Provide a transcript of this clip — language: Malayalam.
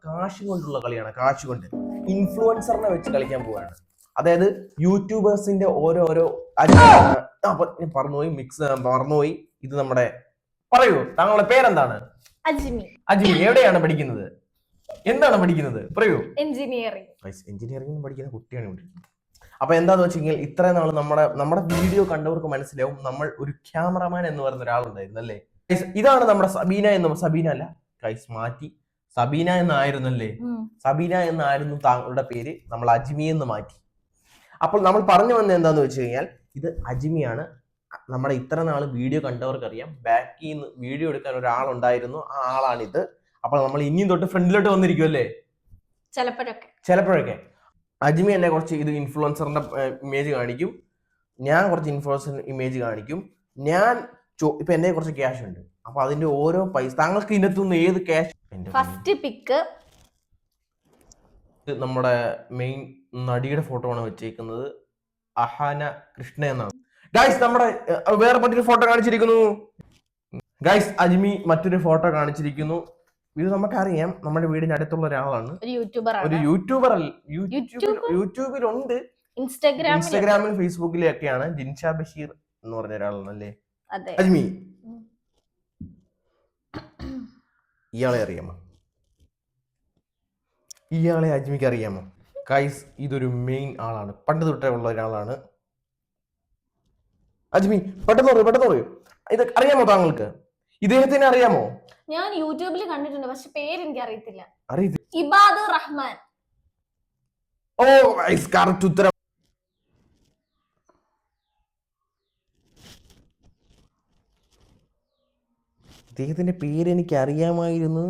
കാശ് കൊണ്ടുള്ള കളിയാണ്. കാശ് കൊണ്ട് ഇൻഫ്ലുവൻസറിനെ വെച്ച് കളിക്കാൻ പോവാണ്. അതായത് യൂട്യൂബേഴ്സിന്റെ ഓരോരോ മറന്നുപോയി. ഇത് നമ്മുടെ പറയൂ, താങ്കളുടെ പേരെന്താണ്? അജ്മി. എവിടെയാണ് പഠിക്കുന്നത്? എന്താണ് പഠിക്കുന്നത്? പറയൂ. എഞ്ചിനീയറിംഗ് പഠിക്കുന്ന കുട്ടിയാണ് ഇവിടെ. അപ്പൊ എന്താന്ന് വെച്ചെങ്കിൽ ഇത്രയും നാൾ നമ്മുടെ വീഡിയോ കണ്ടവർക്ക് മനസ്സിലാവും നമ്മൾ ഒരു ക്യാമറമാൻ എന്ന് പറയുന്ന ഒരാളുണ്ടായിരുന്നു അല്ലേ. ഇതാണ് നമ്മുടെ സബീന അല്ല ഗൈസ്, മാറ്റി സബീന എന്നായിരുന്നല്ലേ. സബീന എന്നായിരുന്നു താങ്കളുടെ പേര്, നമ്മൾ അജ്മി എന്ന് മാറ്റി. അപ്പോൾ നമ്മൾ പറഞ്ഞു വന്നത് എന്താന്ന് വെച്ച് കഴിഞ്ഞാൽ ഇത് അജ്മിയാണ്. നമ്മുടെ ഇത്ര നാള് വീഡിയോ കണ്ടവർക്ക് അറിയാം, ബാക്കിൽ നിന്ന് വീഡിയോ എടുക്കാൻ ഒരാളുണ്ടായിരുന്നു, ആ ആളാണിത്. അപ്പോൾ നമ്മൾ ഇനിയും തൊട്ട് ഫ്രണ്ടിലോട്ട് വന്നിരിക്കും അല്ലേ ചിലപ്പോഴൊക്കെ. അജ്മി എന്നെ കുറച്ച് ഇത് ഇൻഫ്ലുവൻസറിന്റെ ഇമേജ് കാണിക്കും, ഞാൻ കുറച്ച് ഇൻഫ്ലുവൻസർ ഇമേജ് കാണിക്കും. ഞാൻ ഇപ്പൊ എന്റെ കുറച്ച് ക്യാഷ് ഉണ്ട്, അപ്പൊ അതിന്റെ ഓരോ പൈസ താങ്കൾക്ക് ഇതിനകത്തുനിന്ന് ഏത് ക്യാഷ്. ഫസ്റ്റ് പിക്ക് നമ്മുടെ മെയിൻ നടിയുടെ ഫോട്ടോ ആണ് വെച്ചേക്കുന്നത്, അഹാന കൃഷ്ണ എന്നാണ്. ഗൈസ് നമ്മുടെ വേറെ മറ്റൊരു ഫോട്ടോ കാണിച്ചിരിക്കുന്നു. ഗൈസ് അജ്മി മറ്റൊരു ഫോട്ടോ കാണിച്ചിരിക്കുന്നു. ഇത് നമുക്കറിയാം, നമ്മുടെ വീടിന് അടുത്തുള്ള ഒരാളാണ്, ഒരു യൂട്യൂബർ അല്ല, യൂട്യൂബിലുണ്ട്, ഇൻസ്റ്റാഗ്രാമിൽ ഫേസ്ബുക്കിലൊക്കെയാണ്. ജിൻഷ ബഷീർ എന്ന് പറഞ്ഞ ഒരാളാണ് അല്ലേ അജ്മി. ഇയാളെ അറിയാമോ? ഇയാളെ അജ്മിക്ക് അറിയാമോ? ഗൈസ് ഇതൊരു മെയിൻ ആളാണ്, പണ്ട് തൊട്ടേ ഉള്ള ഒരാളാണ്. അജ്മി പെട്ടെന്ന് പറയൂ, ഇത് അറിയാമോ താങ്കൾക്ക്? ഇദ്ദേഹത്തിനെ അറിയാമോ? ഞാൻ യൂട്യൂബിൽ കണ്ടിട്ടുണ്ട്, പക്ഷെ പേര് എനിക്ക് അറിയത്തില്ല. ഇബാദുർ റഹ്മാൻ. ഓ ഗൈസ് കറക്റ്റ് ഉത്തരം. ഇദ്ദേഹത്തിന്റെ പേര് എനിക്ക് അറിയാമായിരുന്നു.